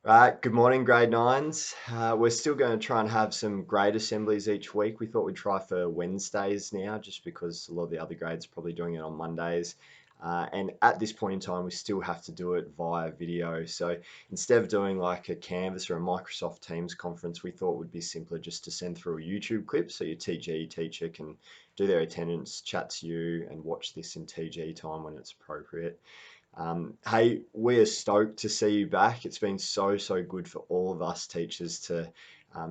Right, good morning, grade nines. We're still going to try and have some grade assemblies each week. We thought we'd try for Wednesdays now, just because a lot of the other grades are probably doing it on Mondays. And at this point in time, we still have to do it via video. So instead of doing like a Canvas or a Microsoft Teams conference, we thought it would be simpler just to send through a YouTube clip so your TG teacher can do their attendance, chat to you, and watch this in TG time when it's appropriate. Hey, we're stoked to see you back. It's been so good for all of us teachers to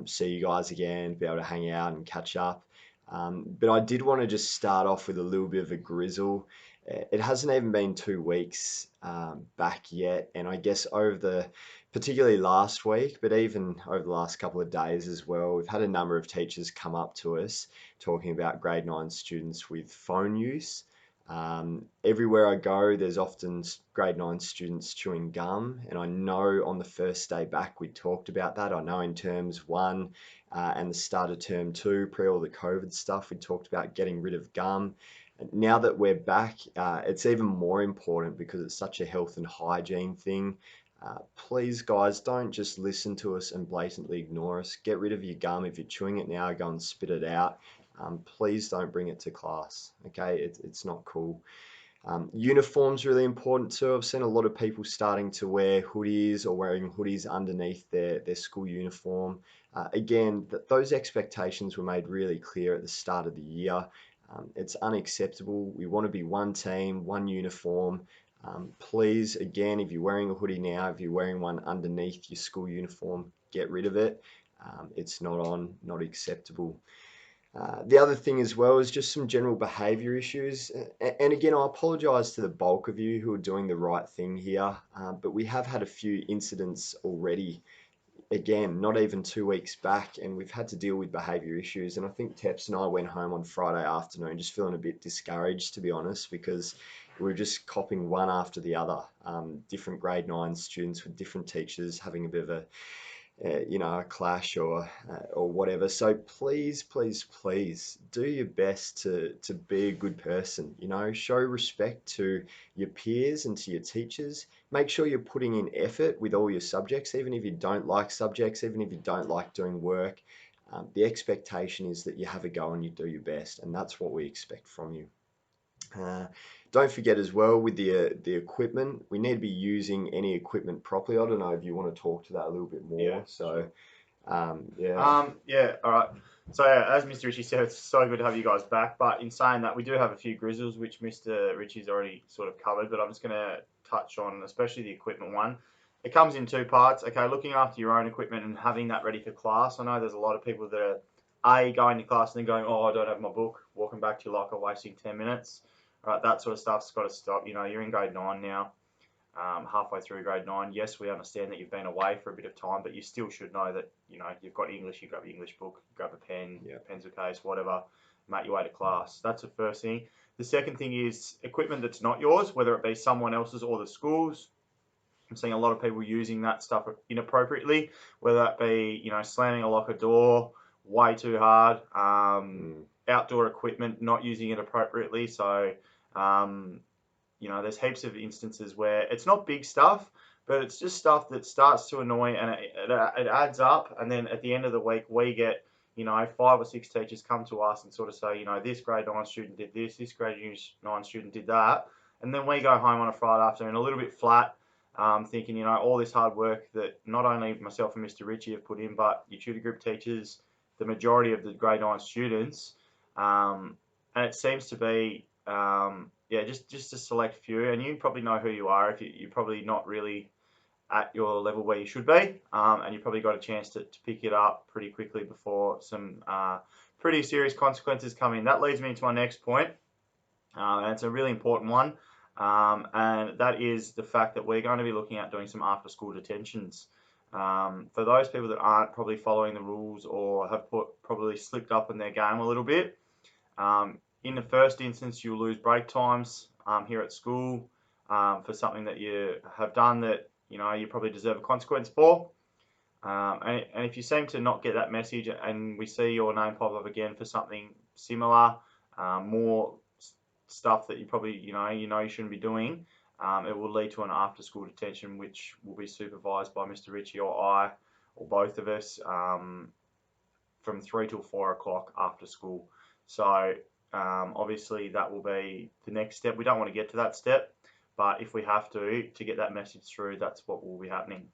see you guys again, be able to hang out and catch up. But I did want to just start off with a little bit of a grizzle. It hasn't even been 2 weeks back yet, and I guess particularly last week, but even over the last couple of days as well, we've had a number of teachers come up to us talking about grade 9 students with phone use. Everywhere I go, there's often grade 9 students chewing gum, and I know on the first day back we talked about that. I know in terms one and the start of term two, pre all the COVID stuff, we talked about getting rid of gum. Now that we're back, it's even more important because it's such a health and hygiene thing. Please, guys, don't just listen to us and blatantly ignore us. Get rid of your gum. If you're chewing it now, go and spit it out. Please don't bring it to class. Okay, it's not cool. Uniform's really important too. I've seen a lot of people starting to wear hoodies or wearing hoodies underneath their school uniform. Again, those expectations were made really clear at the start of the year. It's unacceptable. We want to be one team, one uniform. Please, again, if you're wearing a hoodie now, if you're wearing one underneath your school uniform, get rid of it. It's not on, not acceptable. The other thing as well is just some general behaviour issues. And again, I apologise to the bulk of you who are doing the right thing here, but we have had a few incidents already. Again, not even 2 weeks back, and we've had to deal with behaviour issues. And I think Teps and I went home on Friday afternoon just feeling a bit discouraged, to be honest, because we were just copying one after the other. Different grade 9 students with different teachers having a bit of a clash or whatever. So please do your best to be a good person. Show respect to your peers and to your teachers. Make sure you're putting in effort with all your subjects, even if you don't like subjects, even if you don't like doing work. The expectation is that you have a go and you do your best, and that's what we expect from you. Uh, don't forget as well with the equipment, we need to be using any equipment properly. I don't know if you want to talk to that a little bit Yeah, more. So, sure. yeah. Yeah, all right. So yeah, as Mr. Ritchie said, it's so good to have you guys back. But in saying that, we do have a few grizzles which Mr. Ritchie's already sort of covered. But I'm just going to touch on, especially the equipment one. It comes in two parts. Okay, looking after your own equipment and having that ready for class. I know there's a lot of people that are going to class and then going, oh, I don't have my book. Walking back to your locker, wasting 10 minutes. All right, that sort of stuff's got to stop. You're in grade 9 now, halfway through grade 9. Yes, we understand that you've been away for a bit of time, but you still should know that you've got English. You grab your English book, grab a pen, Yeah. pencil case, whatever, make your way to class. That's the first thing. The second thing is equipment that's not yours, whether it be someone else's or the school's. I'm seeing a lot of people using that stuff inappropriately, whether that be slamming a locker door way too hard, Mm. outdoor equipment not using it appropriately. So um, there's heaps of instances where it's not big stuff, but it's just stuff that starts to annoy and it adds up. And then at the end of the week, we get, 5 or 6 teachers come to us and sort of say, this grade 9 student did this grade 9 student did that. And then we go home on a Friday afternoon a little bit flat, thinking, all this hard work that not only myself and Mr. Ritchie have put in, but your tutor group teachers, the majority of the grade 9 students, and it seems to be yeah, just a select few, and you probably know who you are if you're probably not really at your level where you should be, and you probably got a chance to pick it up pretty quickly before some pretty serious consequences come in. That leads me to my next point, and it's a really important one, and that is the fact that we're going to be looking at doing some after-school detentions. For those people that aren't probably following the rules or have probably slipped up in their game a little bit, in the first instance, you'll lose break times here at school for something that you have done that you probably deserve a consequence for. And if you seem to not get that message, and we see your name pop up again for something similar, more stuff that you probably you shouldn't be doing, it will lead to an after-school detention, which will be supervised by Mr. Ritchie or I, or both of us, from 3 till 4 o'clock after school. So obviously that will be the next step. We don't want to get to that step, but if we have to get that message through, that's what will be happening.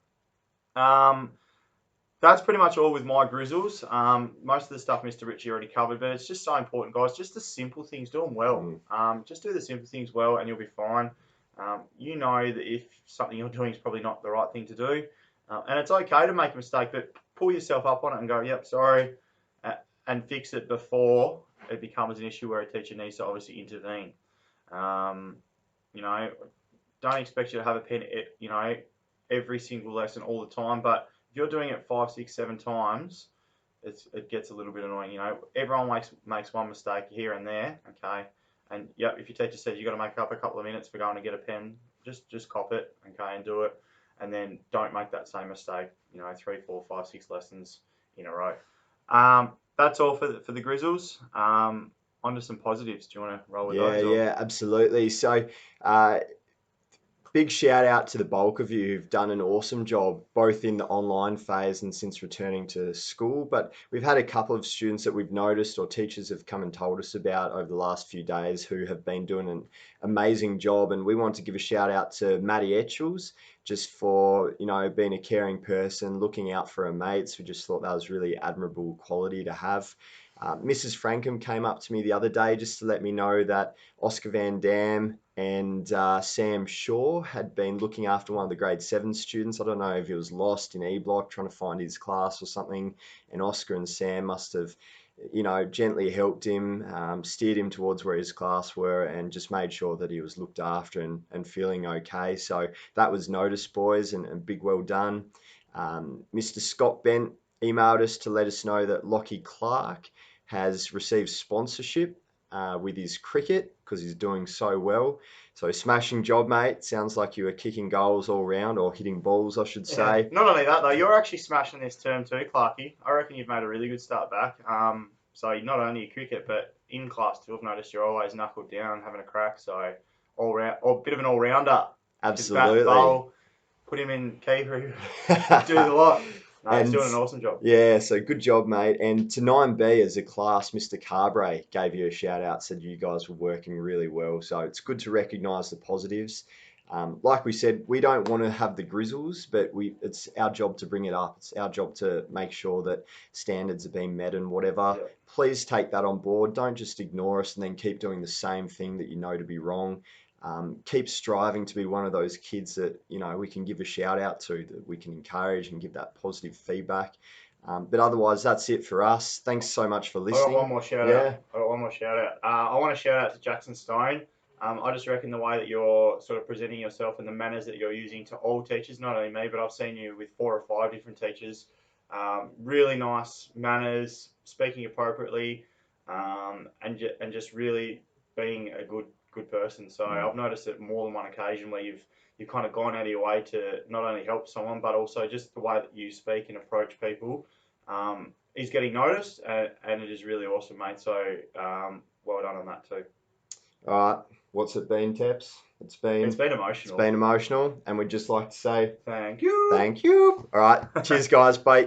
That's pretty much all with my grizzles. Most of the stuff Mr. Ritchie already covered, but it's just so important, guys. Just the simple things, do them well. Just do the simple things well, and you'll be fine. You know that if something you're doing is probably not the right thing to do, and it's okay to make a mistake, but pull yourself up on it and go, "Yep, sorry," and fix it before it becomes an issue where a teacher needs to obviously intervene. You know, don't expect you to have a pen, every single lesson all the time, but if you're doing it 5, 6, 7 times, it gets a little bit annoying. Everyone makes one mistake here and there, okay? And yeah, if your teacher says you've got to make up a couple of minutes for going to get a pen, just cop it, okay, and do it, and then don't make that same mistake. 3, 4, 5, 6 lessons in a row. That's all for the Grizzles. On to some positives. Do you want to roll with those? Yeah, absolutely. So, big shout out to the bulk of you who've done an awesome job, both in the online phase and since returning to school. But we've had a couple of students that we've noticed or teachers have come and told us about over the last few days who have been doing an amazing job. And we want to give a shout out to Maddie Etchells just for, being a caring person, looking out for her mates. We just thought that was really admirable quality to have. Mrs. Frankham came up to me the other day just to let me know that Oscar Van Dam and Sam Shaw had been looking after one of the grade 7 students. I don't know if he was lost in E Block trying to find his class or something, and Oscar and Sam must have, gently helped him, steered him towards where his class were, and just made sure that he was looked after and feeling okay. So that was noticed, boys, and big well done. Mr. Scott Bent emailed us to let us know that Lockie Clark has received sponsorship with his cricket because he's doing so well. So smashing job, mate. Sounds like you were kicking goals all round, or hitting balls, I should say. Yeah. Not only that though, you're actually smashing this term too, Clarky. I reckon you've made a really good start back. So not only your cricket, but in class too. I've noticed you're always knuckled down, having a crack. So all round, or a bit of an all rounder. Absolutely. Bat, bowl, put him in keeper, do the lot. No, he's doing an awesome job. Yeah, so good job, mate. And to 9B as a class, Mr. Carbre gave you a shout out, said you guys were working really well. So it's good to recognise the positives. Like we said, we don't want to have the grizzles, but it's our job to bring it up. It's our job to make sure that standards are being met and whatever. Yep. Please take that on board. Don't just ignore us and then keep doing the same thing that you know to be wrong. Keep striving to be one of those kids that we can give a shout out to, that we can encourage and give that positive feedback. But otherwise, that's it for us. Thanks so much for listening. I got one more shout out. I want to shout out to Jackson Stone. I just reckon the way that you're sort of presenting yourself and the manners that you're using to all teachers, not only me, but I've seen you with 4 or 5 different teachers. Really nice manners, speaking appropriately, and just really being a good person. So I've noticed it more than one occasion where you've kind of gone out of your way to not only help someone, but also just the way that you speak and approach people is getting noticed, and it is really awesome, mate. So well done on that too. All right, what's it been, Teps? It's been emotional. It's been emotional, and we'd just like to say thank you. Thank you. All right, cheers, guys. Bye.